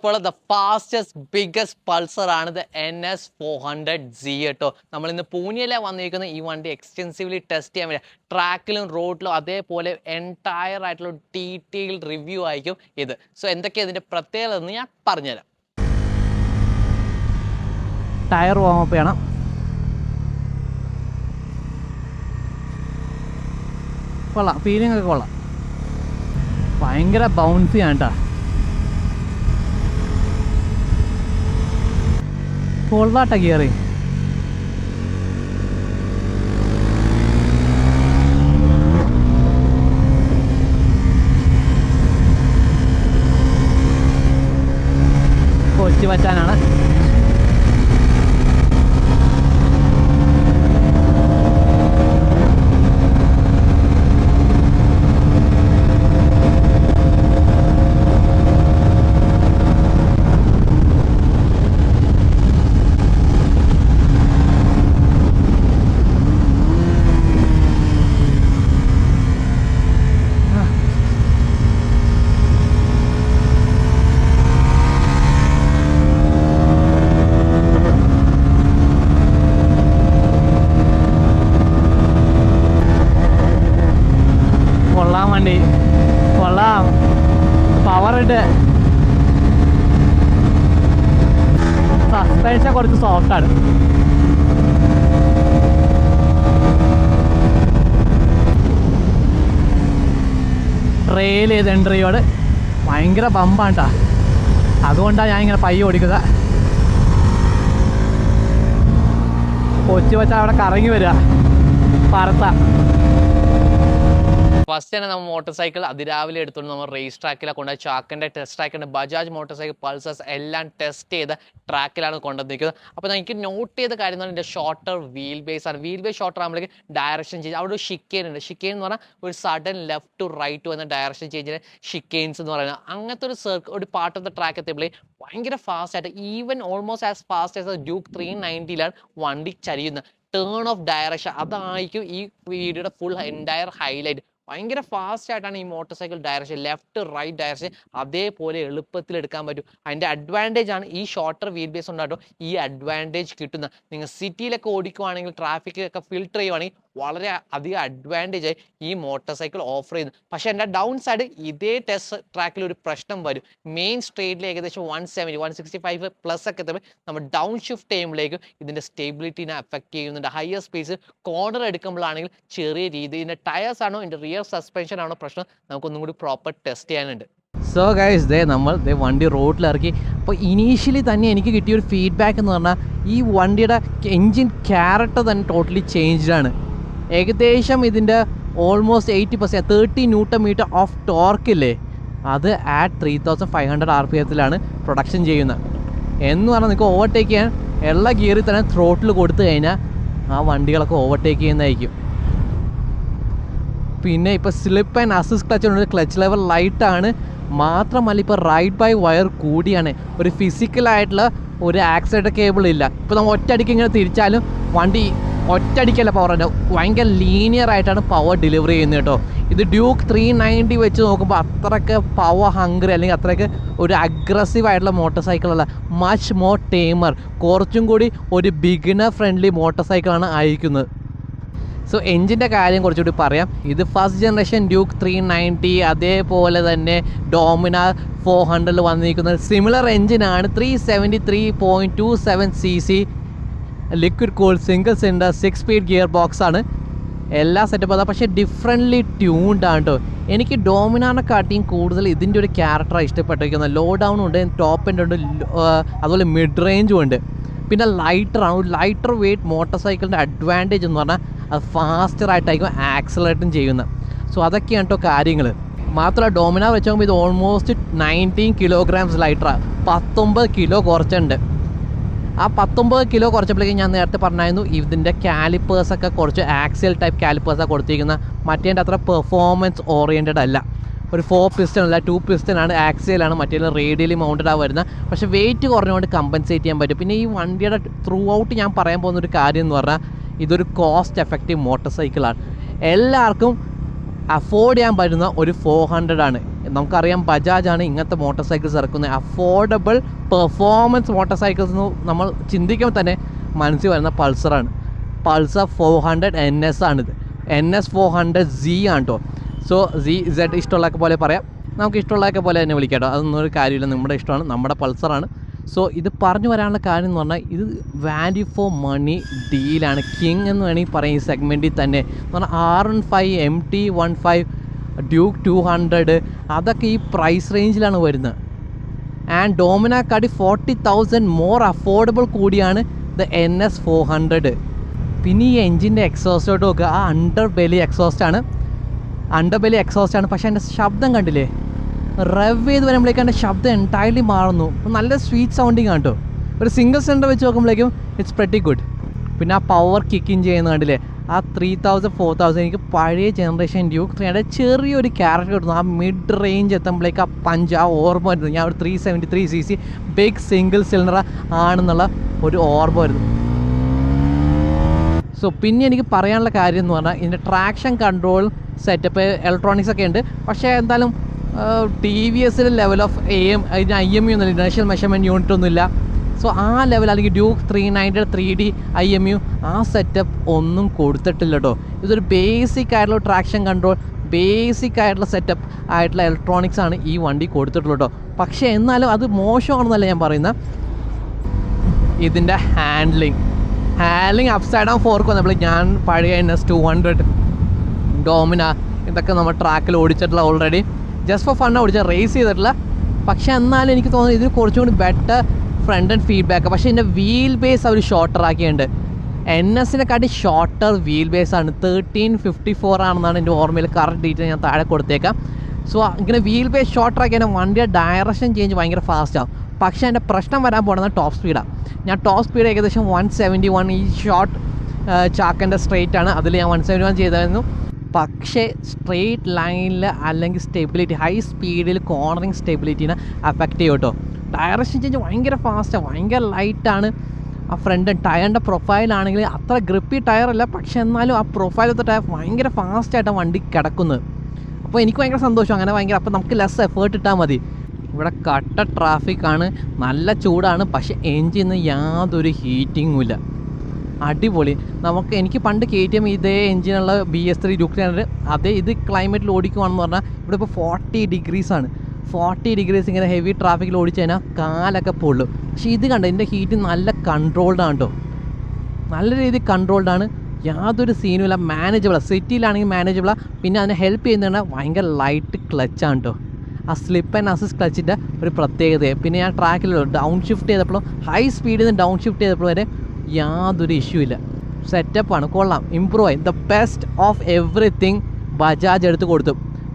അപ്പോൾ the fastest biggest Pulsar ആണ് the NS400Z കേട്ടോ. നമ്മളിന്ന് പൂനെയിലാണ് വന്നിരിക്കുന്നത് ഈ വണ്ടി എക്സ്റ്റെൻസീവ്ലി ടെസ്റ്റ് ചെയ്യാൻ വേണ്ടി. ട്രാക്കിലും റോഡിലും അതേപോലെ എൻറ്റയർ ആയിട്ടുള്ള ഡീറ്റെയിൽഡ് റിവ്യൂ ആയിരിക്കും ഇത്. സോ എന്തൊക്കെയാണ് ഇതിൻ്റെ പ്രത്യേകത എന്ന് ഞാൻ പറഞ്ഞുതരാം. ടയർ വാമപ്പ് ചെയ്യണം. കൊള്ളാം, ഫീലിംഗ് ഒക്കെ കൊള്ളാം. ഭയങ്കര ബൗൺസിയാണ് കേട്ടോ. കൊള്ളാട്ട ഗിയറി. കൊച്ചി പറ്റാനാണ്. വണ്ടി കൊള്ളാം, പവറുണ്ട്. സസ്പെൻഷൻ കുറച്ച് സോഫ്റ്റാണ്. ട്രെയിൽ ചെയ്ത് എൻട്രിയോട് ഭയങ്കര ബമ്പാണ് കേട്ടോ. അതുകൊണ്ടാണ് ഞാനിങ്ങനെ പയ്യെ ഓടിക്കുക. കൊച്ചു വെച്ചാൽ അവിടെ കറങ്ങി വരിക പറത്ത. ഫസ്റ്റ് തന്നെ നമ്മൾ മോട്ടോർ സൈക്കിൾ അതിരാവിലെ എടുത്തുകൊണ്ട് നമ്മൾ റേസ് ട്രാക്കിലാണ് കൊണ്ടുപോയി. ചാക്കിൻ്റെ test ട്രാക്കുണ്ട്, Bajaj motor cycle, pulses എല്ലാം ടെസ്റ്റ് ചെയ്ത ട്രാക്കിലാണ് കൊണ്ടുവന്നിരിക്കുന്നത്. അപ്പോൾ എനിക്ക് നോട്ട് ചെയ്ത കാര്യം എന്ന് പറഞ്ഞാൽ ഇതിൻ്റെ ഷോർട്ടർ വീൽ ബേസ് ആണ്. വീൽ ബേസ് ഷോർട്ടർ ആകുമ്പോഴേക്ക് ഡയറക്ഷൻ ചേഞ്ച്, അവിടെ ഒരു ഷിക്കെയിൻ ഉണ്ട്. ഷിക്കെയിൻ എന്ന് പറഞ്ഞാൽ ഒരു സഡൻ ലെഫ്റ്റ് ടു റൈറ്റ് വന്ന ഡയറക്ഷൻ ചേഞ്ചിന് ഷിക്കെയിൻസ് എന്ന് പറയുന്നത്. അങ്ങനത്തെ ഒരു പാർട്ട് ഓഫ് ദ ട്രാക്ക് എത്തിയപ്പോഴേ ഭയങ്കര ഫാസ്റ്റ് ആയിട്ട്, even almost as fast as Duke 390 വണ്ടി ചരിയുന്നത്. ടേൺ ഓഫ് ഡയറക്ഷൻ അതായിരിക്കും ഈ വീഡിയോയുടെ ഫുൾ എൻറ്റയർ ഹൈലൈറ്റ്. ഭയങ്കര ഫാസ്റ്റ് ആയിട്ടാണ് ഈ motorcycle direction, left right direction അതേപോലെ എളുപ്പത്തിൽ എടുക്കാൻ പറ്റും. അതിൻ്റെ അഡ്വാൻറ്റേജ് ആണ് ഈ ഷോർട്ടർ വീൽ ബേസ് ഉണ്ടാട്ടോ ഈ അഡ്വാൻറ്റേജ് കിട്ടുന്നത്. നിങ്ങൾ സിറ്റിയിലൊക്കെ ഓടിക്കുവാണെങ്കിൽ ട്രാഫിക്കൊക്കെ ഫിൽട്ടർ ചെയ്യുവാണെങ്കിൽ വളരെ അധികം അഡ്വാൻറ്റേജ് ആയി ഈ മോട്ടോർ സൈക്കിൾ ഓഫർ ചെയ്യുന്നു. പക്ഷേ എൻ്റെ ഡൗൺ സൈഡ് ഇതേ ടെസ്റ്റ് ട്രാക്കിൽ ഒരു പ്രശ്നം വരും. മെയിൻ സ്ട്രേറ്റിൽ ഏകദേശം 170 165 പ്ലസ് ഒക്കെ എത്തുമ്പോൾ നമ്മൾ ഡൗൺ ഷിഫ്റ്റ് ചെയ്യുമ്പോഴേക്കും ഇതിൻ്റെ സ്റ്റെബിലിറ്റിനെ അഫക്റ്റ് ചെയ്യുന്നുണ്ട്. ഹയർ സ്പേസ് കോർണർ എടുക്കുമ്പോഴാണെങ്കിൽ ചെറിയ രീതിയിൽ ഇതിൻ്റെ ടയേഴ്സ് ആണോ ഇതിൻ്റെ റിയർ സസ്പെൻഷൻ ആണോ പ്രശ്നം, നമുക്കൊന്നും കൂടി പ്രോപ്പർ ടെസ്റ്റ് ചെയ്യാനുണ്ട്. സോ ഗൈസ് നമ്മൾ വണ്ടി റോഡിലിറക്കി. അപ്പോൾ ഇനീഷ്യലി തന്നെ എനിക്ക് കിട്ടിയൊരു ഫീഡ്ബാക്ക് എന്ന് പറഞ്ഞാൽ ഈ വണ്ടിയുടെ എൻജിൻ ക്യാരക്ടർ തന്നെ ടോട്ടലി ചേഞ്ച്ഡാണ്. ഏകദേശം ഇതിൻ്റെ ഓൾമോസ്റ്റ് 80% 30 Nm ഓഫ് ടോർക്കില്ലേ, അത് ആറ്റ് 3500 RPM പ്രൊഡക്ഷൻ ചെയ്യുന്നത്. എന്ന് പറഞ്ഞാൽ നിങ്ങൾക്ക് ഓവർടേക്ക് ചെയ്യാൻ എല്ലാ ഗിയറിൽ തന്നെ ത്രോട്ടിൽ കൊടുത്തു കഴിഞ്ഞാൽ ആ വണ്ടികളൊക്കെ ഓവർടേക്ക് ചെയ്യുന്നതായിരിക്കും. പിന്നെ ഇപ്പോൾ സ്ലിപ്പ് ആൻഡ് അസിസ്റ്റ് ക്ലച്ച് ഉണ്ട്. ക്ലച്ച് ലെവൽ ലൈറ്റാണ്. മാത്രമല്ല ഇപ്പോൾ റൈഡ് ബൈ വയർ കൂടിയാണ്. ഒരു ഫിസിക്കലായിട്ടുള്ള ഒരു ആക്സിലേറ്റർ കേബിൾ ഇല്ല. ഇപ്പോൾ നമ്മൾ ഒറ്റയടിക്ക് ഇങ്ങനെ തിരിച്ചാലും വണ്ടി ഒറ്റയടിക്കല്ല പവർ ഉണ്ട്, ഭയങ്കര ലീനിയർ ആയിട്ടാണ് പവർ ഡെലിവറി ചെയ്യുന്നത് കേട്ടോ. ഇത് ഡ്യൂക്ക് 390 വെച്ച് നോക്കുമ്പോൾ അത്രയ്ക്ക് പവർ ഹംഗ്രി അല്ലെങ്കിൽ അത്രയ്ക്ക് ഒരു അഗ്രസീവ് ആയിട്ടുള്ള മോട്ടോർ സൈക്കിളല്ല, മച്ച് മോർ ടേമർ, കുറച്ചും കൂടി ഒരു ബിഗിനർ ഫ്രണ്ട്ലി മോട്ടോർ സൈക്കിളാണ് അയക്കുന്നത്. സോ എൻജിൻ്റെ കാര്യം കുറച്ചുകൂടി പറയാം. ഇത് ഫസ്റ്റ് ജനറേഷൻ ഡ്യൂക്ക് 390 അതേപോലെ തന്നെ ഡോമിനാർ 400 വന്നിരിക്കുന്നത് സിമിലർ എൻജിനാണ്. 373.27 cc liquid cool single cylinder 6 speed gearbox ആണ്. എല്ലാ സെറ്റപ്പ് അതാ, പക്ഷേ ഡിഫറെൻ്റ്ലി ട്യൂൺഡ് ആണ് കേട്ടോ. എനിക്ക് ഡോമിനാറിനെ കാട്ടിയും കൂടുതൽ ഇതിൻ്റെ ഒരു ക്യാരക്ടറാണ് ഇഷ്ടപ്പെട്ടിരിക്കുന്നത്. ലോ ഡൗൺ ഉണ്ട്, ടോപ്പ് എൻഡ് ഉണ്ട്, അതുപോലെ മിഡ് റേഞ്ചും ഉണ്ട്. പിന്നെ ലൈറ്ററാണ്. ഒരു ലൈറ്റർ വെയ്റ്റ് മോട്ടോർ സൈക്കിളിൻ്റെ അഡ്വാൻറ്റേജ് എന്ന് പറഞ്ഞാൽ അത് ഫാസ്റ്ററായിട്ടായിരിക്കും ആക്സലേറ്റും ചെയ്യുന്നത്. സോ അതൊക്കെയാണ് കേട്ടോ കാര്യങ്ങൾ. മാത്രമല്ല ഡോമിനാർ വെച്ച് നോക്കുമ്പോൾ ഇത് ഓൾമോസ്റ്റ് 19 kilograms ലൈറ്ററാണ്. 19 കിലോ കുറച്ചുണ്ട്. ആ 19 കിലോ കുറച്ചപ്പോഴേക്കും ഞാൻ നേരത്തെ പറഞ്ഞായിരുന്നു ഇതിൻ്റെ കാലിപ്പേഴ്സൊക്കെ കുറച്ച് ആക്സിയൽ ടൈപ്പ് കാലിപ്പേഴ്സാണ് കൊടുത്തിരിക്കുന്നത്. മറ്റേൻ്റെ അത്ര പെർഫോമൻസ് ഓറിയൻറ്റഡ് അല്ല. ഒരു 4 piston അല്ല, 2 piston ആണ്, ആക്സിയലാണ്. മറ്റേ റേഡിയലി മൗണ്ടഡാണ് വരുന്നത്. പക്ഷേ വെയിറ്റ് കുറഞ്ഞുകൊണ്ട് കമ്പൻസേറ്റ് ചെയ്യാൻ പറ്റും. പിന്നെ ഈ വണ്ടിയുടെ ത്രൂ ഔട്ട് ഞാൻ പറയാൻ പോകുന്നൊരു കാര്യം എന്ന് പറഞ്ഞാൽ ഇതൊരു കോസ്റ്റ് എഫക്റ്റീവ് മോട്ടോർ സൈക്കിളാണ്. എല്ലാവർക്കും അഫോർഡ് ചെയ്യാൻ പറ്റുന്ന ഒരു 400 ആണ്. നമുക്കറിയാം ബജാജാണ് ഇങ്ങനത്തെ മോട്ടോർ സൈക്കിൾസ് ഇറക്കുന്നത്. അഫോർഡബിൾ പെർഫോമൻസ് മോട്ടോർ സൈക്കിൾസ് എന്ന് നമ്മൾ ചിന്തിക്കുമ്പോൾ തന്നെ മനസ്സിൽ വരുന്ന പൾസറാണ്. പൾസർ 400 NS ആണിത്. NS 400Z ആണ് കേട്ടോ. സോ Z ഇഷ്ടമുള്ളതൊക്കെ പോലെ പറയാം, നമുക്ക് ഇഷ്ടമുള്ളതൊക്കെ പോലെ തന്നെ വിളിക്കാം കേട്ടോ. അതൊന്നും ഒരു കാര്യമില്ല, നമ്മുടെ ഇഷ്ടമാണ്, നമ്മുടെ പൾസറാണ്. സോ ഇത് പറഞ്ഞു വരാനുള്ള കാര്യം എന്ന് പറഞ്ഞാൽ ഇത് വാല്യൂ ഫോർ മണി ഡീലാണ്. കിങ് എന്ന് വേണമെങ്കിൽ പറയാം ഈ സെഗ്മെൻറ്റിൽ തന്നെ. എന്ന് പറഞ്ഞാൽ R15, MT15, ഡ്യൂക്ക് 200 അതൊക്കെ ഈ പ്രൈസ് റേഞ്ചിലാണ് വരുന്നത്. ആൻഡ് ഡോമിനാക്കാട്ടി 40,000 മോർ അഫോർഡബിൾ കൂടിയാണ് ദ NS 400. പിന്നെ ഈ എൻജിൻ്റെ എക്സോസ്റ്റോട്ട് നോക്കുക, ആ അണ്ടർ ബെലി എക്സോസ്റ്റാണ്. പക്ഷേ അതിൻ്റെ ശബ്ദം കണ്ടില്ലേ, റെവ് ചെയ്ത് വരുമ്പോഴേക്കും അതിൻ്റെ ശബ്ദം എൻറ്റയർലി മാറുന്നു. നല്ല സ്വീറ്റ് സൗണ്ടിങ് ആണ് കേട്ടോ. ഒരു സിംഗിൾ സിലിണ്ടർ വെച്ച് നോക്കുമ്പോഴേക്കും ഇറ്റ്സ് പ്രെറ്റി ഗുഡ്. പിന്നെ ആ പവർ കിക്കിങ് ചെയ്യുന്ന കണ്ടില്ലേ, ആ 3000 4000 എനിക്ക് പഴയ ജനറേഷൻ ഡ്യൂക്ക് 300 ചെറിയൊരു ക്യാരക്ടർ കിട്ടുന്നു. ആ മിഡ് റേഞ്ച് എത്തുമ്പോഴേക്ക് ആ പഞ്ച്, ആ ഓർമ്മ വരുന്നു. ഞാൻ ഒരു 373cc ബിഗ് സിംഗിൾ സിലിണ്ടർ ആണെന്നുള്ള ഒരു ഓർമ്മ വരുന്നു. സോ പിന്നെ എനിക്ക് പറയാനുള്ള കാര്യം എന്ന് പറഞ്ഞാൽ ഇതിൻ്റെ ട്രാക്ഷൻ കൺട്രോൾ സെറ്റപ്പ് ഇലക്ട്രോണിക്സ് ഒക്കെ ഉണ്ട്. പക്ഷേ എന്തായാലും TVS ലെവൽ ഓഫ് ഇതിന് IMU ഒന്നുമില്ല, ഇനേഷ്യൽ മെഷർമെൻറ്റ് യൂണിറ്റ് ഒന്നുമില്ല. സോ ആ ലെവൽ അല്ലെങ്കിൽ ഡ്യൂക്ക് 390 3D IMU ആ സെറ്റപ്പ് ഒന്നും കൊടുത്തിട്ടില്ല കേട്ടോ. ഇതൊരു ബേസിക് ആയിട്ടുള്ള ട്രാക്ഷൻ കൺട്രോൾ, ബേസിക് ആയിട്ടുള്ള സെറ്റപ്പ് ആയിട്ടുള്ള ഇലക്ട്രോണിക്സ് ആണ് ഈ വണ്ടി കൊടുത്തിട്ടുള്ളൂ കേട്ടോ. പക്ഷേ എന്നാലും അത് മോശമാണെന്നല്ല ഞാൻ പറയുന്നത്. ഇതിൻ്റെ ഹാൻഡ്ലിങ് അപ്സൈഡ് ഡൗൺ ഫോർക്ക് വന്നപ്പോൾ ഞാൻ പഴയ NS 200 ഡോമിന ഇതൊക്കെ നമ്മൾ ട്രാക്കിൽ ഓടിച്ചിട്ടുള്ള ഓൾറെഡി ജസ്റ്റ് ഫോർ ഫണ്ണാണ് ഓടിച്ചത്, റേസ് ചെയ്തിട്ടില്ല. പക്ഷേ എന്നാലും എനിക്ക് തോന്നുന്നു ഇതിന് കുറച്ചും കൂടി ബെറ്റർ ഫ്രണ്ട് ആൻഡ് ഫീഡ്ബാക്ക്. പക്ഷേ ഇതിൻ്റെ വീൽ ബേസ് അവർ ഷോർട്ടർ ആക്കിയിട്ടുണ്ട്. NSനെക്കാട്ടി ഷോർട്ടർ വീൽ ബേസ് ആണ്. 1354 ആണെന്നാണ് എൻ്റെ ഓർമ്മയിൽ. കറക്റ്റ് ഡീറ്റെയിൽ ഞാൻ താഴെ കൊടുത്തേക്കാം. സോ ഇങ്ങനെ വീൽ ബേസ് ഷോർട്ടർ ആക്കിയാൽ വണ്ടിയുടെ ഡയറക്ഷൻ ചേഞ്ച് ഭയങ്കര ഫാസ്റ്റാകും. പക്ഷേ എൻ്റെ പ്രശ്നം വരാൻ പോകുന്നത് ടോപ്പ് സ്പീഡാണ്. ഞാൻ ടോപ്പ് സ്പീഡ് ഏകദേശം 171 ഈ ഷോർട്ട് ചാക്കൻ്റെ സ്ട്രെയിറ്റ് ആണ്, അതിൽ ഞാൻ 171 ചെയ്തായിരുന്നു. പക്ഷേ സ്ട്രെയിറ്റ് ലൈനിൽ അല്ലെങ്കിൽ സ്റ്റെബിലിറ്റി, ഹൈ സ്പീഡിൽ കോർണറിങ് സ്റ്റെബിലിറ്റീനെ അഫക്റ്റ് ചെയ്യും കേട്ടോ. ഡയറക്ഷൻ ചേഞ്ച് ഭയങ്കര ഫാസ്റ്റാണ്, ഭയങ്കര ലൈറ്റാണ്. ആ ഫ്രണ്ട് ടയറിൻ്റെ പ്രൊഫൈലാണെങ്കിൽ അത്ര ഗ്രിപ്പി ടയറല്ല, പക്ഷേ എന്നാലും ആ പ്രൊഫൈലത്തെ ടയർ ഭയങ്കര ഫാസ്റ്റായിട്ടാണ് വണ്ടി കിടക്കുന്നത്. അപ്പോൾ എനിക്ക് ഭയങ്കര സന്തോഷം അങ്ങനെ ഭയങ്കര. അപ്പോൾ നമുക്ക് ലെസ് എഫേർട്ട് ഇട്ടാൽ മതി. ഇവിടെ കട്ട ട്രാഫിക്കാണ്, നല്ല ചൂടാണ്, പക്ഷേ എൻജിന് യാതൊരു ഹീറ്റിങ്ങും ഇല്ല. അടിപൊളി. എനിക്ക് പണ്ട് KTM ഇതേ എൻജിനുള്ള BS3 ഡ്യൂക്ക് 300 അതേ ഇത് ക്ലൈമറ്റിൽ ഓടിക്കുവാണെന്ന് പറഞ്ഞാൽ ഇവിടെ ഇപ്പോൾ 40 ഡിഗ്രീസാണ്. 40 ഡിഗ്രീസ് ഇങ്ങനെ ഹെവി ട്രാഫിക്കിൽ ഓടിച്ചു കഴിഞ്ഞാൽ കാലൊക്കെ പൊള്ളും. പക്ഷേ ഇത് കണ്ടോ, ഇതിൻ്റെ ഹീറ്റ് നല്ല കൺട്രോൾഡാണ് കേട്ടോ, നല്ല രീതിയിൽ കൺട്രോൾഡാണ്, യാതൊരു സീനുമില്ല, മാനേജബിളാണ്. സിറ്റിയിലാണെങ്കിൽ മാനേജബിളാണ്. പിന്നെ അതിനെ ഹെൽപ്പ് ചെയ്യുന്നതാണ് ഭയങ്കര ലൈറ്റ് ക്ലച്ചാണ് കേട്ടോ. ആ സ്ലിപ്പ് ആൻഡ് അസിസ്റ്റ് ക്ലച്ചിൻ്റെ ഒരു പ്രത്യേകതയാണ്. പിന്നെ ഞാൻ ട്രാക്കിൽ ഡൗൺ ഷിഫ്റ്റ് ചെയ്തപ്പോഴും ഹൈ സ്പീഡിൽ നിന്ന് ഡൗൺ ഷിഫ്റ്റ് ചെയ്തപ്പോൾ വരെ യാതൊരു ഇഷ്യൂ ഇല്ല. സെറ്റപ്പാണ്, കൊള്ളാം, ഇമ്പ്രൂവ് ആയി. The best of everything Bajaj എടുത്ത് കൊടുത്തു.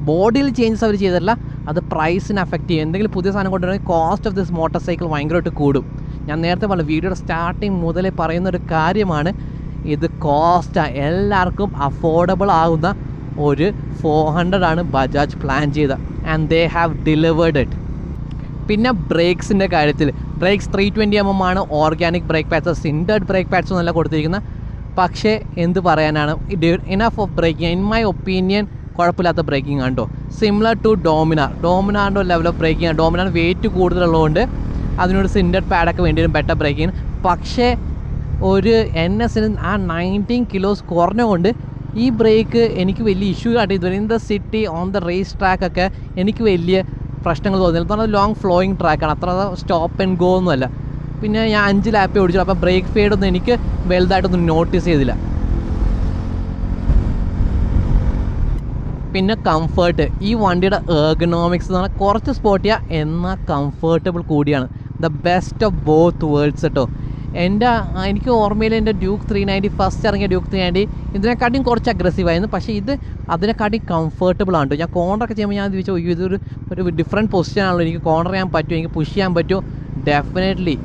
ബോഡിയിൽ ചേഞ്ചസ് അവർ ചെയ്തിട്ടില്ല, അത് പ്രൈസിനെ അഫക്റ്റ് ചെയ്യും. എന്തെങ്കിലും പുതിയ സാധനം കൊണ്ടുവരുന്നെങ്കിൽ cost of this motorcycle ഭയങ്കരമായിട്ട് കൂടും. ഞാൻ നേരത്തെ പറഞ്ഞു, വീഡിയോയുടെ സ്റ്റാർട്ടിങ് മുതലേ പറയുന്നൊരു കാര്യമാണ്, ഇത് കോസ്റ്റാണ്, എല്ലാവർക്കും അഫോർഡബിൾ ആകുന്ന ഒരു 400 ആണ് ബജാജ് പ്ലാൻ ചെയ്തത്. And they have delivered it. പിന്നെ ബ്രേക്സിൻ്റെ കാര്യത്തിൽ ബ്രേക്സ് 320mm ആണ്. Organic brake pads, sintered brake pads ഒന്നല്ല കൊടുത്തിരിക്കുന്നത്. പക്ഷേ എന്ത് പറയാനാണ്, enough of braking. In my opinion കുഴപ്പമില്ലാത്ത ബ്രേക്കിംഗ് ആണ് കേട്ടോ. സിമിലർ ടു ഡോമിനാറിൻ്റെ ലെവൽ ഓഫ് ബ്രേക്കിംഗ് ആണ്. ഡോമിനാർ വെയിറ്റ് കൂടുതലുള്ളതുകൊണ്ട് അതിനൊരു സിൻഡേഡ് പാഡൊക്കെ വേണ്ടി വരും ബെറ്റർ ബ്രേക്കിംഗ്. പക്ഷേ ഒരു NSന് ആ 19 കിലോസ് കുറഞ്ഞുകൊണ്ട് ഈ ബ്രേക്ക് എനിക്ക് വലിയ ഇഷ്യൂ ആയിട്ട് ഇതുവരെ in the city on the race ട്രാക്കൊക്കെ എനിക്ക് വലിയ പ്രശ്നങ്ങൾ തോന്നില്ല. എന്ന് പറഞ്ഞാൽ ലോങ് ഫ്ലോയിങ് ട്രാക്കാണ്, അത്ര സ്റ്റോപ്പ് ആൻഡ് ഗോ ഒന്നുമല്ല. പിന്നെ ഞാൻ 5 ലാപ്പേ ഓടിച്ചു, അപ്പോൾ ബ്രേക്ക് ഫെയ്ഡൊന്നും എനിക്ക് വലുതായിട്ടൊന്നും നോട്ടീസ് ചെയ്തില്ല. പിന്നെ കംഫർട്ട്, ഈ വണ്ടിയുടെ എർഗണോമിക്സ് എന്ന് പറഞ്ഞാൽ കുറച്ച് സ്പോർട്ടിയാണ് എന്നാൽ കംഫർട്ടബിൾ കൂടിയാണ്. The best of both worlds കേട്ടോ. എനിക്ക് ഓർമ്മയിൽ എൻ്റെ ഡ്യൂക്ക് 390 ഫസ്റ്റ് ഇറങ്ങിയ ഡ്യൂക്ക് 390 ഇതിനെക്കാട്ടിയും കുറച്ച് അഗ്രസീവായിരുന്നു. പക്ഷേ ഇത് അതിനെക്കാട്ടിയും കംഫർട്ടബിൾ ആണ്. ഞാൻ കോർണറൊക്കെ ചെയ്യുമ്പോൾ ഞാൻ ചോദിച്ചു, ഇതൊരു ഡിഫറെൻറ്റ് പൊസിഷൻ ആണല്ലോ, എനിക്ക് കോർണർ ചെയ്യാൻ പറ്റുമോ, എനിക്ക് പുഷ് ചെയ്യാൻ പറ്റുമോ? ഡെഫിനറ്റ്ലി.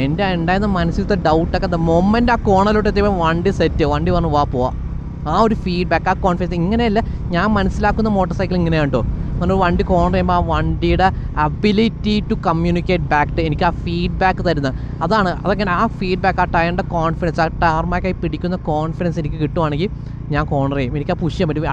എൻ്റെ ഉണ്ടായിരുന്ന മനസ്സിലത്തെ ഡൗട്ടൊക്കെ ദ മൊമെൻ്റ് ആ കോർണറിലോട്ട് എത്തിയപ്പോൾ വണ്ടി സെറ്റ്, വണ്ടി പറഞ്ഞു വാ പോവാം. ആ ഒരു ഫീഡ്ബാക്ക്, ആ കോൺഫിഡൻസ്, ഇങ്ങനെയല്ല ഞാൻ മനസ്സിലാക്കുന്ന മോട്ടോർ സൈക്കിൾ ഇങ്ങനെയാണ് കേട്ടോ. നമ്മൾ വണ്ടി കോർണർ ചെയ്യുമ്പോൾ ആ വണ്ടിയുടെ അബിലിറ്റി ടു കമ്മ്യൂണിക്കേറ്റ് ബാക്ക് എനിക്ക് ആ ഫീഡ്ബാക്ക് തരുന്നത് അതങ്ങനെ ആ ഫീഡ്ബാക്ക്, ആ ടയറിൻ്റെ കോൺഫിഡൻസ്, ആ ടാർമാക്കായി പിടിക്കുന്ന കോൺഫിഡൻസ് എനിക്ക് കിട്ടുവാണെങ്കിൽ ഞാൻ കോർണർ ചെയ്യും. എനിക്ക് ആ പുഷ് ചെയ്യാൻ പറ്റും.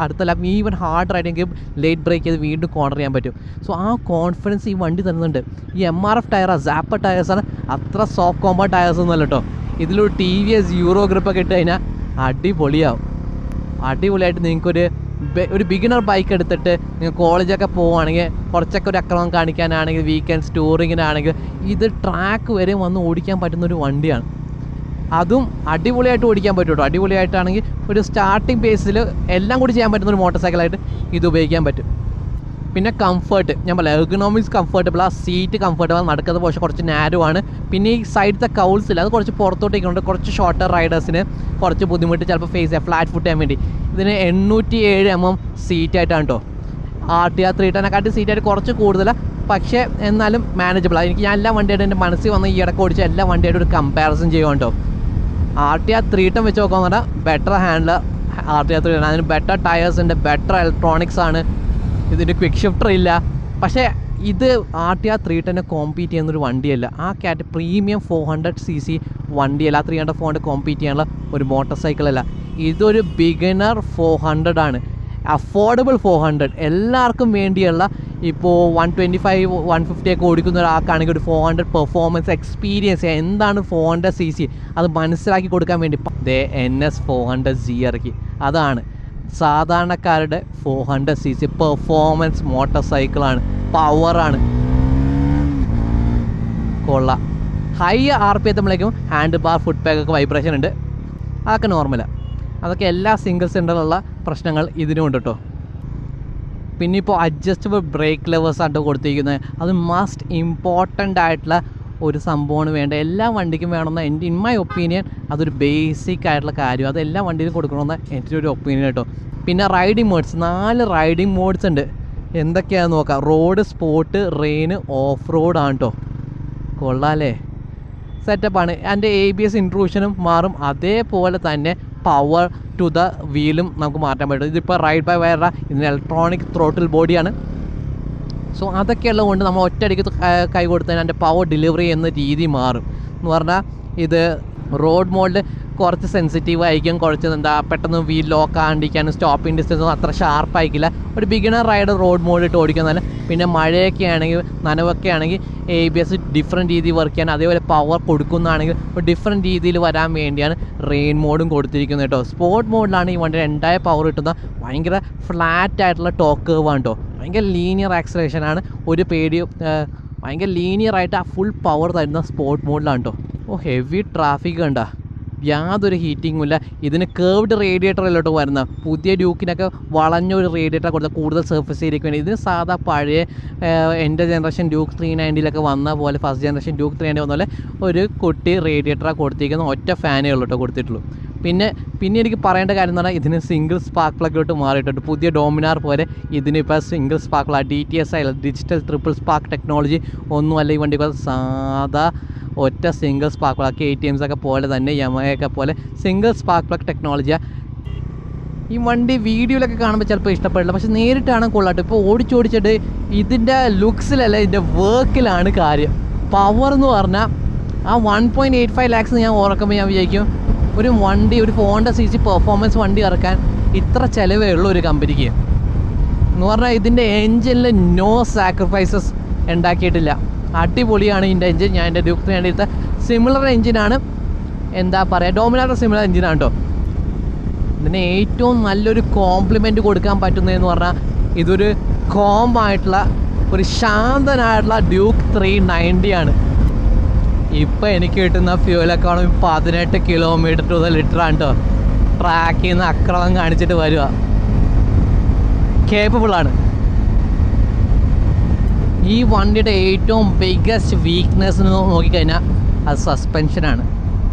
അടുത്ത ലാപ്പ് ഈവൻ ഹാർഡ് റൈഡെങ്കിൽ ലേറ്റ് ബ്രേക്ക് ചെയ്ത് വീണ്ടും കോർണർ ചെയ്യാൻ പറ്റും. സോ ആ കോൺഫിഡൻസ് ഈ വണ്ടി തരുന്നുണ്ട്. ഈ MRF ടയറാണ്, സാപ്പ ടയേഴ്സാണ്, അത്ര സോഫ്റ്റ് കോമ്പാക്ട് ടയേഴ്സ് ഒന്നുമല്ല കേട്ടോ. ഇതിലൊരു TVS യൂറോ ഗ്രിപ്പൊക്കെ ഇട്ട് കഴിഞ്ഞാൽ അടിപൊളിയായിട്ട് നിങ്ങൾക്കൊരു ബിഗിനർ ബൈക്ക് എടുത്തിട്ട് നിങ്ങൾ കോളേജൊക്കെ പോവുകയാണെങ്കിൽ, കുറച്ചൊക്കെ ഒരു അക്രമം കാണിക്കാനാണെങ്കിൽ, വീക്കെൻഡ്സ് ടൂറിങ്ങിനാണെങ്കിൽ ഇത് ട്രാക്ക് വരെ വന്ന് ഓടിക്കാൻ പറ്റുന്നൊരു വണ്ടിയാണ്. അതും അടിപൊളിയായിട്ട് ഓടിക്കാൻ പറ്റും കേട്ടോ. അടിപൊളിയായിട്ടാണെങ്കിൽ ഒരു സ്റ്റാർട്ടിങ് പേസിൽ എല്ലാം കൂടി ചെയ്യാൻ പറ്റുന്നൊരു മോട്ടോർ സൈക്കിളായിട്ട് ഇത് ഉപയോഗിക്കാൻ പറ്റും. പിന്നെ കംഫർട്ട്, ഞാൻ പറയാം, എർഗണോമിക്സ് കംഫർട്ടബിൾ, ആ സീറ്റ് കംഫർട്ടബിൾ, നടക്കുന്ന പോഷൻ കുറച്ച് നാരോ ആണ്. പിന്നെ ഈ സൈഡത്തെ കൗൾസിൽ അത് കുറച്ച് പുറത്തോട്ടേക്കുണ്ട്, കുറച്ച് ഷോർട്ടർ റൈഡേഴ്സിന് കുറച്ച് ബുദ്ധിമുട്ട് ചിലപ്പോൾ ഫേസ് ചെയ്യാം, ഫ്ലാറ്റ് ഫുട്ട് ചെയ്യാൻ വേണ്ടി. ഇതിന് 807 mm സീറ്റായിട്ടാണ് കേട്ടോ. RTR 310 സീറ്റായിട്ട് കുറച്ച് കൂടുതലാണ്, പക്ഷേ എന്നാലും മാനേജബിളാണ്. ഞാൻ എല്ലാ വണ്ടിയായിട്ട് എൻ്റെ മനസ്സിൽ വന്ന് ഈ ഇടയ്ക്ക് ഓടിച്ച എല്ലാ വണ്ടിയായിട്ട് ഒരു കമ്പാരിസൺ ചെയ്യുവാണ് കേട്ടോ. RTR 310 വെച്ച് നോക്കാമെന്ന് പറഞ്ഞാൽ ബെറ്റർ ഹാൻഡിൽ RTR 310, അതിന് ബെറ്റർ ടയേഴ്സ് ഉണ്ട്, ബെറ്റർ ഇലക്ട്രോണിക്സ് ആണ്, ഇതിൻ്റെ ക്വിക്ക് ഷിഫ്റ്റർ ഇല്ല. പക്ഷേ ഇത് RTR 310 കോമ്പീറ്റ് ചെയ്യുന്നൊരു വണ്ടിയല്ല. ആ പ്രീമിയം 400cc വണ്ടിയല്ല. ആ 300-400 കോമ്പീറ്റ് ചെയ്യാനുള്ള ഒരു മോട്ടോർ സൈക്കിളല്ല. ഇതൊരു ബിഗിനർ 400 ആണ്, അഫോർഡബിൾ 400. എല്ലാവർക്കും വേണ്ടിയുള്ള ഇപ്പോൾ 125-150 ഒക്കെ ഓടിക്കുന്ന ഒരാൾക്കാണെങ്കിൽ ഒരു 400 പെർഫോമൻസ് എക്സ്പീരിയൻസ് എന്താണ് 400cc അത് മനസ്സിലാക്കി കൊടുക്കാൻ വേണ്ടി NS 400Z ഇറക്കി. അതാണ് സാധാരണക്കാരുടെ 400cc പെർഫോമൻസ് മോട്ടോർ സൈക്കിളാണ്, പവറാണ്, കൊള്ളാം. ഹൈ RPM എത്തുമ്പോഴേക്കും ഹാൻഡ് ബാർ, ഫുഡ് പാക്കൊക്കെ വൈബ്രേഷൻ ഉണ്ട്, അതൊക്കെ നോർമലാണ്. അതൊക്കെ എല്ലാ സിംഗിൾ സെൻറ്ററിലുള്ള പ്രശ്നങ്ങൾ ഇതിനും ഉണ്ട് കേട്ടോ. പിന്നെ ഇപ്പോൾ അഡ്ജസ്റ്റബിൾ ബ്രേക്ക് ലെവേഴ്സാണ് കൊടുത്തിരിക്കുന്നത്. അത് മസ്റ്റ് ഇമ്പോർട്ടൻ്റ് ആയിട്ടുള്ള ഒരു സംഭവമാണ്, വേണ്ട എല്ലാ വണ്ടിക്കും വേണമെന്ന് ഇൻ മൈ ഒപ്പീനിയൻ അതൊരു ബേസിക് ആയിട്ടുള്ള കാര്യം. അത് എല്ലാ വണ്ടിയിലും കൊടുക്കണമെന്ന് എൻ്റെ ഒരു ഒപ്പീനിയൻ കേട്ടോ. പിന്നെ റൈഡിങ് മോഡ്സ്, 4 റൈഡിങ് മോഡ്സ് ഉണ്ട്. എന്തൊക്കെയാണെന്ന് നോക്കാം. റോഡ്, സ്പോർട്ട്, റെയിൻ, ഓഫ് റോഡാണ് കേട്ടോ. കൊള്ളാമല്ലേ, സെറ്റപ്പാണ്. എൻ്റെ ABS ഇൻട്രൂഷനും മാറും, അതേപോലെ തന്നെ പവർ ടു ദ വീലും നമുക്ക് മാറ്റാൻ പറ്റും. ഇതിപ്പോൾ റൈഡ് ബൈ വയർ, ഇതിന് ഇലക്ട്രോണിക് ത്രോട്ടിൽ ബോഡിയാണ്. സോ അതൊക്കെയുള്ളത് കൊണ്ട് നമ്മൾ ഒറ്റയടിക്ക് കൈ കൊടുത്തതിന് അതിൻ്റെ പവർ ഡെലിവറി ചെയ്യുന്ന രീതി മാറും. എന്ന് പറഞ്ഞാൽ ഇത് റോഡ് മോഡിൽ കുറച്ച് സെൻസിറ്റീവ് ആയിരിക്കും, കുറച്ച് പെട്ടെന്ന് വീൽ ലോക്ക് ആണ്ടിരിക്കാനും സ്റ്റോപ്പിംഗ് ഡിസ്റ്റൻസും അത്ര ഷാർപ്പായിരിക്കില്ല. ഒരു ബിഗിനർ റൈഡർ റോഡ് മോഡിലിട്ട് ഓടിക്കുന്നതിന്. പിന്നെ മഴയൊക്കെ ആണെങ്കിൽ, നനവൊക്കെ ആണെങ്കിൽ ABS ഡിഫറെൻറ്റ് രീതിയിൽ വർക്ക് ചെയ്യാൻ, അതേപോലെ പവർ കൊടുക്കുന്നതാണെങ്കിൽ ഒരു ഡിഫറെൻറ്റ് രീതിയിൽ വരാൻ വേണ്ടിയാണ് റെയിൻ മോഡും കൊടുത്തിരിക്കുന്നത് കേട്ടോ. സ്പോർട്ട് മോഡിലാണ് ഈ വണ്ടി ഉണ്ടായ പവർ കിട്ടുന്ന, ഭയങ്കര ഫ്ലാറ്റ് ആയിട്ടുള്ള ടോക്ക് കർവാണ് കേട്ടോ. ഭയങ്കര ലീനിയർ ആക്സലേഷനാണ്, ഒരു പേടിയും ഭയങ്കര ലീനിയറായിട്ട് ആ ഫുൾ പവർ തരുന്ന സ്പോർട്ട് മോഡിലാണ് കേട്ടോ. ഹെവി ട്രാഫിക് കണ്ട, യാതൊരു ഹീറ്റിങ്ങും ഇല്ല. ഇതിന് കേർവ്ഡ് റേഡിയേറ്റർ അല്ലോട്ട് വരുന്ന, പുതിയ ഡ്യൂക്കിനൊക്കെ വളഞ്ഞൊരു റേഡിയേറ്റർ കൊടുത്താൽ കൂടുതൽ സർഫസ് ഏരിയയ്ക്ക് വേണ്ടി. ഇതിന് സാധാ പഴയ എൻ്റെ ജനറേഷൻ ഡ്യൂക്ക് 390 വന്ന പോലെ, ഫസ്റ്റ് ജനറേഷൻ ഡ്യൂക്ക് 390 വന്ന പോലെ ഒരു കുട്ടി റേഡിയേറ്ററാണ് കൊടുത്തിരിക്കുന്ന, ഒറ്റ ഫാനേ ഉള്ളൂ കേട്ടോ കൊടുത്തിട്ടുള്ളൂ. പിന്നെ എനിക്ക് പറയേണ്ട കാര്യം എന്ന് പറഞ്ഞാൽ ഇതിന് സിംഗിൾ സ്പാർക്ക് പ്ലഗിലോട്ട് മാറിയിട്ടുണ്ട്. പുതിയ ഡോമിനാർ പോലെ ഇതിനിപ്പോൾ single spark plug, DTSI digital triple spark technology ഒന്നുമല്ല ഈ വണ്ടി. സാധാ ഒറ്റ സിംഗിൾ സ്പാർക്ക് പ്ലഗ്, KTMs ഒക്കെ പോലെ തന്നെ, യമഹയൊക്കെ പോലെ സിംഗിൾ സ്പാർക്ക് പ്ലഗ് ടെക്നോളജിയാണ്. ഈ വണ്ടി വീഡിയോയിലൊക്കെ കാണുമ്പോൾ ചിലപ്പോൾ ഇഷ്ടപ്പെടില്ല, പക്ഷെ നേരിട്ടാണ് കൊള്ളാട്ടോ. ഇപ്പോൾ ഓടിച്ചിട്ട് ഇതിൻ്റെ ലുക്സിലല്ല, ഇതിൻ്റെ വർക്കിലാണ് കാര്യം. പവർ എന്ന് പറഞ്ഞാൽ ആ 1.85 lakhs ഞാൻ ഓർക്കുമ്പോൾ ഞാൻ വിചാരിക്കും ഒരു 400cc പെർഫോമൻസ് വണ്ടി ഇറക്കാൻ ഇത്ര ചിലവേ ഉള്ളൂ ഒരു കമ്പനിക്ക് എന്ന് പറഞ്ഞാൽ. ഇതിൻ്റെ എൻജിനിൽ നോ സാക്രിഫൈസസ് ഉണ്ടാക്കിയിട്ടില്ല. അടിപൊളിയാണ് ഇതിൻ്റെ എൻജിൻ. ഞാൻ എൻ്റെ ഡ്യൂക്ക് 390 സിമിലർ എൻജിനാണ്, എന്താ പറയുക, ഡോമിനാറിൻ്റെ സിമിലർ എൻജിനാണ് കേട്ടോ. ഇതിന് ഏറ്റവും നല്ലൊരു കോംപ്ലിമെൻറ്റ് കൊടുക്കാൻ പറ്റുന്നതെന്ന് പറഞ്ഞാൽ ഇതൊരു കോമായിട്ടുള്ള ഒരു ശാന്തനായിട്ടുള്ള ഡ്യൂക്ക് 390 ആണ്. ഇപ്പോൾ എനിക്ക് കിട്ടുന്ന fuel economy 18 kilometre to the ലിറ്ററാണ് കേട്ടോ. ട്രാക്കിൽ നിന്ന് അക്രമം കാണിച്ചിട്ട് വരിക, കേപ്പബിളാണ്. ഈ വണ്ടിയുടെ ഏറ്റവും ബിഗ്ഗസ്റ്റ് വീക്ക്നെസ് എന്ന് നോക്കിക്കഴിഞ്ഞാൽ അത് സസ്പെൻഷനാണ്.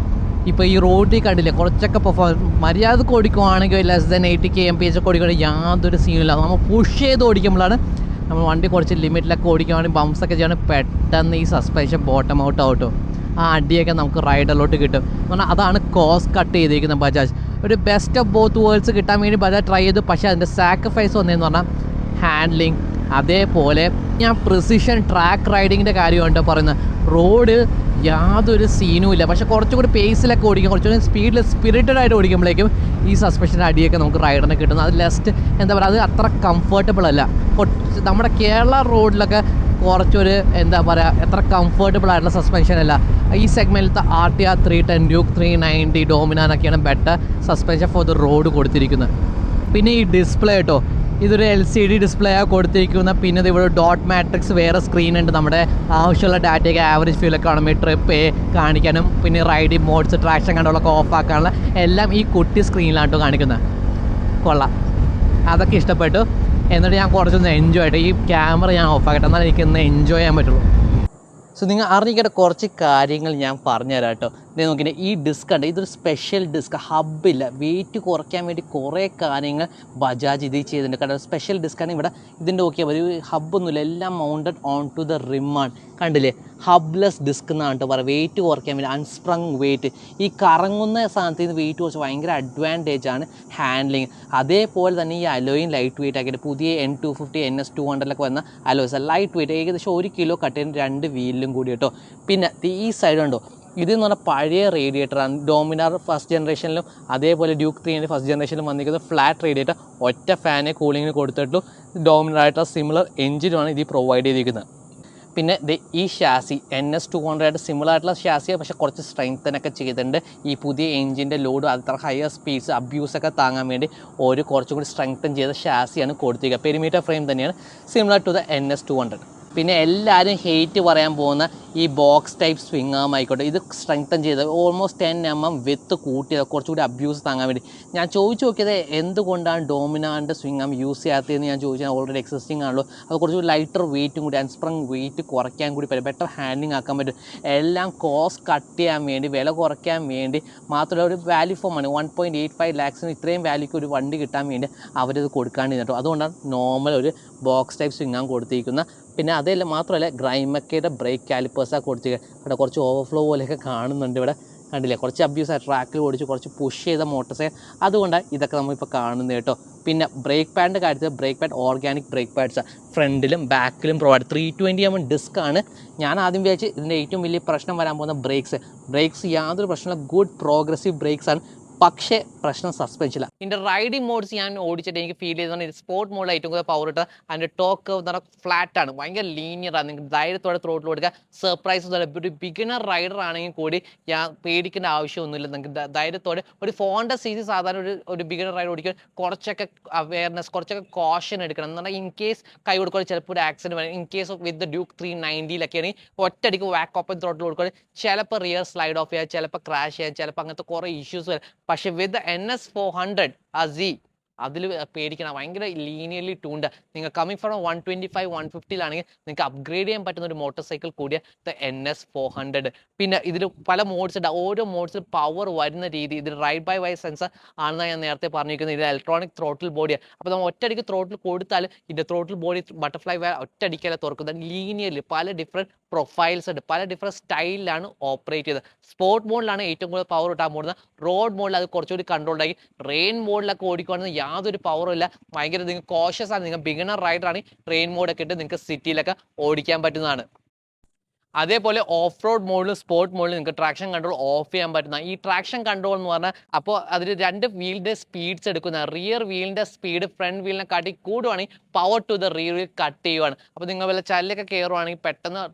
ഇപ്പോൾ ഈ റോഡിൽ കണ്ടില്ലേ, കുറച്ചൊക്കെ മര്യാദക്ക് ഓടിക്കുവാണെങ്കിൽ less than 80 kmph ഒക്കെ ഓടിക്കുകയാണെങ്കിൽ യാതൊരു സീനില്ല. നമ്മൾ പുഷ് ചെയ്ത് ഓടിക്കുമ്പോഴാണ്, നമ്മൾ വണ്ടി കുറച്ച് ലിമിറ്റിലൊക്കെ ഓടിക്കുകയാണെങ്കിൽ ബംസൊക്കെ ചെയ്യുകയാണെങ്കിൽ പെട്ടെന്ന് ഈ സസ്പെൻഷൻ ബോട്ടം ഔട്ട് ആവട്ടോ. ആ അടിയൊക്കെ നമുക്ക് റൈഡറിലോട്ട് കിട്ടും. പറഞ്ഞാൽ അതാണ് കോസ്റ്റ് കട്ട് ചെയ്തിരിക്കുന്നത് ബജാജ്. ഒരു ബെസ്റ്റ് ഓഫ് ബോത്ത് വേൾഡ്സ് കിട്ടാൻ വേണ്ടി ബജാജ് ട്രൈ ചെയ്തു. പക്ഷേ അതിൻ്റെ സാക്രിഫൈസ് വന്നതെന്ന് പറഞ്ഞാൽ ഹാൻഡ്ലിങ്, അതേപോലെ ഞാൻ പ്രിസിഷൻ ട്രാക്ക് റൈഡിങ്ങിൻ്റെ കാര്യമാണ് പറയുന്നത്. റോഡ് യാതൊരു സീനും ഇല്ല, പക്ഷേ കുറച്ചുകൂടി പേസിലൊക്കെ ഓടിക്കും, കുറച്ചുകൂടി സ്പീഡിൽ സ്പിരിറ്റഡ് ആയിട്ട് ഓടിക്കുമ്പോഴേക്കും ഈ സസ്പെൻഷൻ്റെ അടിയൊക്കെ നമുക്ക് റൈഡറിന് കിട്ടുന്നു. അത് ലെസ്റ്റ് എന്താ പറയുക, അത് അത്ര കംഫർട്ടബിൾ അല്ല. നമ്മുടെ കേരള റോഡിലൊക്കെ കുറച്ചൊരു എന്താ പറയുക എത്ര കംഫർട്ടബിൾ ആയിട്ടുള്ള സസ്പെൻഷൻ അല്ല. ഈ സെഗ്മെൻറ്റിലത്തെ RTR 310, ഡ്യൂക്ക് 390, ഡോമിനാനൊക്കെയാണ് better suspension for the road കൊടുത്തിരിക്കുന്നത്. പിന്നെ ഈ ഡിസ്പ്ലേ കേട്ടോ, ഇതൊരു LCD ഡിസ്പ്ലേ ആണ് കൊടുത്തിരിക്കുന്നത്. പിന്നെ ഇവിടെ ഡോട്ട് മാട്രിക്സ് വേറെ സ്ക്രീൻ ഉണ്ട്, നമ്മുടെ ആവശ്യമുള്ള ഡാറ്റയൊക്കെ ആവറേജ് ഫ്യൂൽ എക്കോണമി, ട്രിപ്പ് കാണിക്കാനും പിന്നെ റൈഡിങ് മോഡ്സ്, ട്രാക്ഷൻ കൺട്രോളൊക്കെ ഓഫ് ആക്കാനുള്ള എല്ലാം ഈ കുട്ടി സ്ക്രീനിലാണ് കാണിക്കുന്നത്. കൊള്ളാം, അതൊക്കെ ഇഷ്ടപ്പെട്ടു. എന്നിട്ട് ഞാൻ കുറച്ചൊന്ന് എൻജോയ് ആയിട്ട് ഈ ക്യാമറ ഞാൻ ഓഫ് ആക്കട്ടെ, എന്നാലും എനിക്കൊന്ന് എൻജോയ് ചെയ്യാൻ പറ്റുള്ളൂ. സോ നിങ്ങൾ അറിഞ്ഞിക്കേണ്ട കുറച്ച് കാര്യങ്ങൾ ഞാൻ പറഞ്ഞുതരാം കേട്ടോ. ഇത് നോക്കിയിട്ട് ഈ ഡിസ്ക് ഉണ്ട്, ഇതൊരു സ്പെഷ്യൽ ഡിസ്ക്, ഹബ്ബില്ല. വെയിറ്റ് കുറയ്ക്കാൻ വേണ്ടി കുറേ കാര്യങ്ങൾ ബജാജ് ഇത് ചെയ്തിട്ടുണ്ട്. കാരണം സ്പെഷ്യൽ ഡിസ്ക്കാണ്. ഇവിടെ ഇതിൻ്റെ നോക്കിയാൽ ഒരു ഹബ്ബൊന്നുമില്ല, എല്ലാം മൗണ്ടഡ് ഓൺ ടു ദ റിമ്മാണ്. കണ്ടില്ലേ, ഹബ്ലെസ് ഡിസ്ക് എന്നാണ് കേട്ടോ പറയുക. വെയിറ്റ് കുറയ്ക്കാൻ വേണ്ടി അൺസ്പ്രങ് വെയിറ്റ്, ഈ കറങ്ങുന്ന സാധനത്തിൽ നിന്ന് വെയിറ്റ് കുറച്ച് ഭയങ്കര അഡ്വാൻറ്റേജ് ആണ് ഹാൻഡ്ലിങ്. അതേപോലെ തന്നെ ഈ അലോയും ലൈറ്റ് വെയിറ്റ് ആക്കിയിട്ട് പുതിയ N250 NS 200 വന്ന അലോയ്സ് ലൈറ്റ് വെയിറ്റ്, ഏകദേശം 1 കിലോ കട്ട് ചെയ്യുന്ന 2 വീലിലും കൂടി കേട്ടോ. പിന്നെ ഈ സൈഡ് ഉണ്ടോ, ഇതെന്ന് പറഞ്ഞാൽ പഴയ റേഡിയേറ്ററാണ്. ഡോമിനാർ ഫസ്റ്റ് ജനറേഷനിലും അതേപോലെ ഡ്യൂക്ക് 3 ഫസ്റ്റ് ജനറേഷനിലും വന്നിരിക്കുന്നത് ഫ്ലാറ്റ് റേഡിയേറ്റർ, ഒറ്റ ഫാനെ കൂളിങ്ങിന് കൊടുത്തിട്ടുള്ളൂ. ഡോമിനാറായിട്ടുള്ള സിമിലർ എഞ്ചിനുമാണ് ഇത് പ്രൊവൈഡ് ചെയ്തിരിക്കുന്നത്. പിന്നെ ഈ ഷാസി NS 200 സിമിലർ ആയിട്ടുള്ള ഷാസിയാണ്, പക്ഷേ കുറച്ച് സ്ട്രെങ്തനൊക്കെ ചെയ്തിട്ടുണ്ട്. ഈ പുതിയ എഞ്ചിൻ്റെ ലോഡ് അത്ര ഹയർ സ്പീഡ്സ് അബ്യൂസൊക്കെ താങ്ങാൻ വേണ്ടി ഒരു കുറച്ചും കൂടി സ്ട്രെങ്തൻ ചെയ്ത ഷാസിയാണ് കൊടുത്തിരിക്കുക. പെരിമീറ്റർ ഫ്രെയിം തന്നെയാണ് സിമിലർ ടു ദ NS 200. പിന്നെ എല്ലാവരും ഹെയ്റ്റ് പറയാൻ പോകുന്ന ഈ ബോക്സ് ടൈപ്പ് സ്വിങ് ആം ആയിക്കോട്ടെ, ഇത് സ്ട്രെങ്തൻ ചെയ്ത് ഓൾമോസ്റ്റ് 10 mm വിത്ത് കൂട്ടിയത് കുറച്ചുകൂടി അബ്യൂസ് താങ്ങാൻ വേണ്ടി. ഞാൻ ചോദിച്ചു നോക്കിയത് എന്തുകൊണ്ടാണ് ഡോമിനാറിൻ്റെ സ്വിങ് ആം യൂസ് ചെയ്യാത്തതെന്ന് ഞാൻ ചോദിച്ചാൽ ഓൾറെഡി എക്സിസ്റ്റിംഗ് ആണല്ലോ, അത് കുറച്ചുകൂടി ലൈറ്റർ വെയിറ്റും കൂടി അൺസ്പ്രങ് വെയിറ്റ് കുറയ്ക്കാൻ കൂടി പറ്റും, ബെറ്റർ ഹാൻഡ്ലിങ് ആക്കാൻ പറ്റും. എല്ലാം കോസ്റ്റ് കട്ട് ചെയ്യാൻ വേണ്ടി, വില കുറയ്ക്കാൻ വേണ്ടി മാത്രമല്ല, ഒരു വാല്യൂ ഫോർ മണി 1.85 lakhs ഇത്രയും വാല്യൂക്ക് ഒരു വണ്ടി കിട്ടാൻ വേണ്ടി അവരത് കൊടുക്കാണ്ട് കേട്ടോ. അതുകൊണ്ടാണ് നോർമൽ ഒരു ബോക്സ് ടൈപ്പ് സ്വിങ് ആം കൊടുത്തിരിക്കുന്നത്. പിന്നെ അതല്ല മാത്രമല്ല, ഗ്രൈമക്കയുടെ ബ്രേക്ക് കാലിപ്പേഴ്സാണ് കൊടുത്തിരിക്കുന്നത്. ഇവിടെ കുറച്ച് ഓവർഫ്ലോ പോലെയൊക്കെ കാണുന്നുണ്ട്. ഇവിടെ കണ്ടില്ലേ, കുറച്ച് അബ്യൂസ് ആയി ട്രാക്കിൽ ഓടിച്ച് കുറച്ച് പുഷ് ചെയ്ത മോട്ടോർസൈക്കിൾ, അതുകൊണ്ടാണ് ഇതൊക്കെ നമ്മളിപ്പോൾ കാണുന്നത് കേട്ടോ. പിന്നെ ബ്രേക്ക് പാഡിൻ്റെ കാര്യത്തിൽ ബ്രേക്ക് പാഡ് ഓർഗാനിക് ബ്രേക്ക് പാഡ്സാണ് ഫ്രണ്ടിലും ബാക്കിലും പ്രൊവൈഡ്. 320 mm ഡിസ്ക്കാണ്. ഞാൻ ആദ്യം വിചാരിച്ച് ഇതിൻ്റെ ഏറ്റവും വലിയ പ്രശ്നം വരാൻ പോകുന്ന ബ്രേക്സ് യാതൊരു പ്രശ്നമില്ല, ഗുഡ് പ്രോഗ്രസീവ് ബ്രേക്സ് ആണ്. പക്ഷേ പ്രശ്നം സസ്പെൻഷനില്ല. ഇതിൻ്റെ റൈഡിങ് മോഡ്സ് ഞാൻ ഓടിച്ചിട്ട് എനിക്ക് ഫീൽ ചെയ്തത് സ്പോർട്ട് മോഡിൽ ഏറ്റവും കൂടുതൽ പവർ ഇട്ട് അതിൻ്റെ ടോക്ക് എന്ന് പറഞ്ഞാൽ ഫ്ലാറ്റ് ആണ്, ഭയങ്കര ലീനിയറാണ്. നിങ്ങൾക്ക് ധൈര്യത്തോടെ ത്രോട്ടിൽ കൊടുക്കുക, സർപ്രൈസ് ഒരു ബിഗിനർ റൈഡർ ആണെങ്കിൽ കൂടി ഞാൻ പേടിക്കേണ്ട ആവശ്യമൊന്നുമില്ല. നിങ്ങൾക്ക് ധൈര്യത്തോടെ ഒരു 400 cc സാധാരണ ഒരു ബിഗിനർ റൈഡ് ഓടിക്കാൻ കുറച്ചൊക്കെ അവയർനെസ്, കുറച്ചൊക്കെ കോഷൻ എടുക്കണം. എന്ന് പറഞ്ഞാൽ ഇൻ കേസ് കൈ കൊടുക്കുക ചിലപ്പോൾ ഒരു ആക്സിഡൻറ്റ് വരും. ഇൻ കേസ് വിത്ത് ഡ്യൂക്ക് 390 ആണെങ്കിൽ ഒറ്റയടിക്ക് വാക്ക് ഓപ്പൺ ത്രോട്ടിൽ കൊടുക്കുക, ചിലപ്പോൾ റിയർ സ്ലൈഡ് ഓഫ് ചെയ്യാം, ചിലപ്പോൾ ക്രാഷ് ചെയ്യാം, ചിലപ്പോൾ അങ്ങനത്തെ കുറേ ഇഷ്യൂസ് വരും. പക്ഷേ വിത്ത് NS 400 Z അതിൽ പേടിക്കണം, ഭയങ്കര ലീനിയർലി ട്യൂൺഡ്. നിങ്ങൾ കമ്മിങ് ഫ്രം 125 150 നിങ്ങൾക്ക് അപ്ഗ്രേഡ് ചെയ്യാൻ പറ്റുന്ന ഒരു മോട്ടോർ സൈക്കിൾ കൂടിയ NS 400. പിന്നെ ഇതിൽ പല മോഡ്സ് ഉണ്ട്, ഓരോ മോഡ്സിൽ പവർ വരുന്ന രീതി. ഇത് റൈഡ് ബൈ വൈ സെൻസർ ആണെന്ന് ഞാൻ നേരത്തെ പറഞ്ഞിരിക്കുന്നത്. ഇത് ഇലക്ട്രോണിക് ത്രോട്ടിൽ ബോഡിയാണ്. അപ്പോൾ നമ്മൾ ഒറ്റയടിക്ക് ത്രോട്ടിൽ കൊടുത്താൽ ഇതിൻ്റെ ത്രോട്ടിൽ ബോഡി ബട്ടർഫ്ലൈ ഒറ്റയടിക്കല്ല തുറക്കുന്നത്. ലീനിയർലി പല ഡിഫറെൻറ്റ് പ്രൊഫൈൽസ് ഉണ്ട്, പല ഡിഫറെൻറ്റ് സ്റ്റൈലിലാണ് ഓപ്പറേറ്റ് ചെയ്തത്. സ്പോർട്ട് മോഡിലാണ് ഏറ്റവും കൂടുതൽ പവർ കിട്ടാൻ പോകുന്നത്. റോഡ് മോഡിൽ അത് കുറച്ചുകൂടി കൺട്രോൾഡ് ആയി. റെയിൻ മോഡിലൊക്കെ ഓടിക്കുകയാണെങ്കിൽ യാതൊരു പവറും ഇല്ല, ഭയങ്കര നിങ്ങൾ കോഷ്യസ് ആണ്. നിങ്ങൾ ബിഗിനർ റൈഡർ ആണ്, റെയിൻ മോഡൊക്കെ ഇട്ട് നിങ്ങൾക്ക് സിറ്റിയിലൊക്കെ ഓടിക്കാൻ പറ്റുന്നതാണ്. അതേപോലെ ഓഫ് റോഡ് മോഡിലും സ്പോർട്ട് മോഡിലും നിങ്ങൾക്ക് ട്രാക്ഷൻ കൺട്രോൾ ഓഫ് ചെയ്യാൻ പറ്റുന്ന. ഈ ട്രാക്ഷൻ കൺട്രോൾ എന്ന് പറഞ്ഞാൽ അപ്പോൾ അതിൽ 2 വീലിൻ്റെ സ്പീഡ്സ് എടുക്കുന്ന. റിയർ വീലിൻ്റെ സ്പീഡ് ഫ്രണ്ട് വീലിനെ കാട്ടി കൂടുവാണെങ്കിൽ power to the rear wheel cut ചെയ്യുവാണ്. അപ്പോൾ നിങ്ങൾ വല്ല ചല്ലൊക്കെ കയറുവാണെങ്കിൽ പെട്ടെന്ന്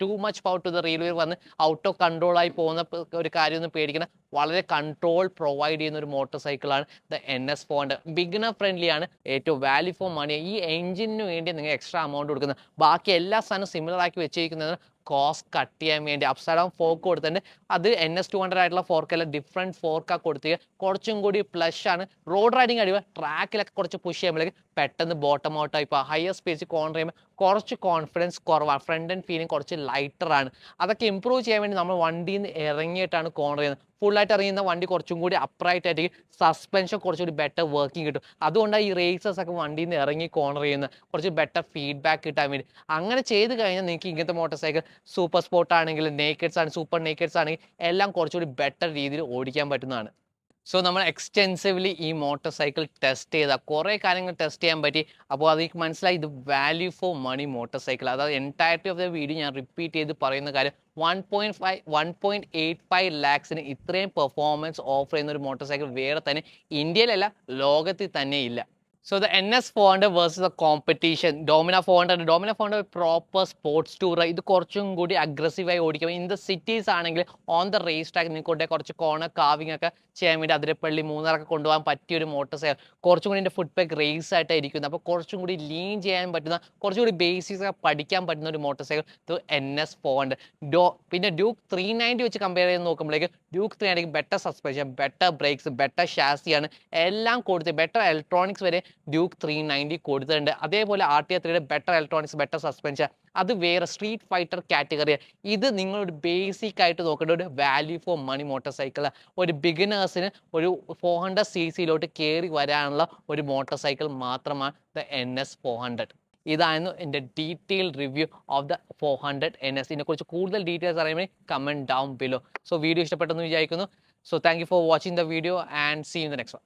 too much power to the rear wheel വന്ന് ഔട്ട് ഓഫ് കൺട്രോൾ ആയി പോകുന്ന ഒരു കാര്യമൊന്നും പേടിക്കണം. വളരെ കൺട്രോൾ പ്രൊവൈഡ് ചെയ്യുന്ന ഒരു മോട്ടോർ സൈക്കിളാണ് ദ NS 400. ബിഗിനർ ഫ്രണ്ട്ലി ആണ്, ഏറ്റവും വാല്യൂ ഫോർ മണി. ഈ എഞ്ചിന് വേണ്ടി നിങ്ങൾ എക്സ്ട്രാ എമൗണ്ട് കൊടുക്കുന്നത്. ബാക്കി എല്ലാ സാധനവും സിമിലർ ആക്കി വെച്ചിരിക്കുന്നത് കോസ്റ്റ് കട്ട് ചെയ്യാൻ വേണ്ടി. അപ്സൈഡ് ഡൗൺ ഫോർക്ക് കൊടുത്തിട്ടുണ്ട്. അത് NS 200 ആയിട്ടുള്ള ഫോർക്കല്ല, ഡിഫറെൻറ്റ് ഫോർക്കാണ് കൊടുത്തിട്ട് കുറച്ചും കൂടി പ്ലഷ് ആണ്. റോഡ് റൈഡിങ് കഴിയുമ്പോൾ ട്രാക്കിലൊക്കെ കുറച്ച് പുഷ് ചെയ്യുമ്പോഴേക്ക് പെട്ടെന്ന് ബോട്ടം ഔട്ടായി. ഇപ്പോൾ ഹയർ സ്പീഡ് കോർണർ ചെയ്യുമ്പോൾ കുറച്ച് കോൺഫിഡൻസ് കുറവാണ്. ഫ്രണ്ട് ആൻഡ് ഫീലിംഗ് കുറച്ച് ലൈറ്ററാണ്. അതൊക്കെ ഇമ്പ്രൂവ് ചെയ്യാൻ വേണ്ടി നമ്മൾ വണ്ടിയിൽ നിന്ന് ഇറങ്ങിയിട്ടാണ് കോർണർ ചെയ്യുന്നത്. ഫുള്ളായിട്ട് ഇറങ്ങുന്ന വണ്ടി കുറച്ചും കൂടി അപ്രൈറ്റ് ആയിട്ട് സസ്പെൻഷൻ കുറച്ചുകൂടി ബെറ്റർ വർക്കിംഗ് കിട്ടും. അതുകൊണ്ടാണ് ഈ റേസേഴ്സ് ഒക്കെ വണ്ടിയിൽ നിന്ന് ഇറങ്ങി കോർണർ ചെയ്യുന്നത്, കുറച്ച് ബെറ്റർ ഫീഡ്ബാക്ക് കിട്ടാൻ വേണ്ടി. അങ്ങനെ ചെയ്ത് കഴിഞ്ഞാൽ നിങ്ങൾക്ക് ഇങ്ങനത്തെ മോട്ടോർ സൈക്കിൾ സൂപ്പർ സ്പോർട്ട് ആണെങ്കിലും നേക്കഡ്സ് ആണ്, സൂപ്പർ നേക്കഡ്സ് ആണെങ്കിൽ എല്ലാം കുറച്ചുകൂടി ബെറ്റർ രീതിയിൽ ഓടിക്കാൻ പറ്റുന്നതാണ്. സോ നമ്മൾ എക്സ്റ്റെൻസീവ്ലി ഈ മോട്ടോർ സൈക്കിൾ ടെസ്റ്റ് ചെയ്ത കുറേ കാര്യങ്ങൾ ടെസ്റ്റ് ചെയ്യാൻ പറ്റി. അപ്പോൾ അതെനിക്ക് മനസ്സിലായി ഇത് value for money motorcycle. അതായത് എൻറ്റയർറ്റി ഓഫ് ദ വീഡിയോ ഞാൻ റിപ്പീറ്റ് ചെയ്ത് പറയുന്ന കാര്യം 1.85 ലാക്സിന് ഇത്രയും പെർഫോമൻസ് ഓഫർ ചെയ്യുന്ന ഒരു മോട്ടോർ സൈക്കിൾ വേറെ തന്നെ ഇന്ത്യയിലല്ല ലോകത്തിൽ തന്നെ ഇല്ല. So the NS400 versus the competition, Dominar 400 proper sports tourer. ഇത് കുറച്ചും കൂടി അഗ്രസീവായി ഓടിക്കും. ഇൻ ദ സിറ്റീസ് ആണെങ്കിൽ ഓൺ ദ റേസ് ട്രാക്ക് നിങ്ങൾക്ക് കുറച്ച് കോർണർ കാവിംഗ് ഒക്കെ ചെയ്യാൻ വേണ്ടി അതിരപ്പള്ളി മൂന്നാറൊക്കെ കൊണ്ടുപോകാൻ പറ്റിയ ഒരു മോട്ടോർ സൈക്കിൾ. കുറച്ചും കൂടി എൻ്റെ ഫുഡ് പാക്ക് റേസ് ആയിട്ടാണ് ഇരിക്കുന്നത്. അപ്പോൾ കുറച്ചും കൂടി ലീൻ ചെയ്യാൻ പറ്റുന്ന, കുറച്ചും കൂടി ബേസിക്സ് ഒക്കെ പഠിക്കാൻ പറ്റുന്ന ഒരു മോട്ടോർ സൈക്കിൾ ഇത് NS400. പിന്നെ ഡ്യൂക്ക് 390 വെച്ച് കമ്പയർ ചെയ്ത് നോക്കുമ്പോഴേക്ക് Duke 390 better suspension, better brakes, better ഷാസിയാണ് എല്ലാം കൊടുത്ത്, ബെറ്റർ ഇലക്ട്രോണിക്സ് വരെ ഡ്യൂക്ക് 390 കൊടുത്തിട്ടുണ്ട്. അതേപോലെ RTR 3യുടെ ബെറ്റർ ഇലക്ട്രോണിക്സ്, ബെറ്റർ സസ്പെൻഷൻ, അത് വേറെ സ്ട്രീറ്റ് ഫൈറ്റർ കാറ്റഗറിയാണ്. ഇത് നിങ്ങളൊരു ബേസിക് ആയിട്ട് നോക്കേണ്ട ഒരു value for money motorcycle. ഒരു ബിഗിനേഴ്സിന് ഒരു 400cc കയറി വരാനുള്ള ഒരു മോട്ടോർ സൈക്കിൾ മാത്രമാണ് ദ NS400. ഇതായിരുന്നു എൻ്റെ detail review of the 400 NS. ഇതിനെക്കുറിച്ച് കൂടുതൽ ഡീറ്റെയിൽസ് അറിയുമ്പോൾ comment down below. So video ഇഷ്ടപ്പെട്ടെന്ന് വിചാരിക്കുന്നു. So thank you for watching the video and see in the next one.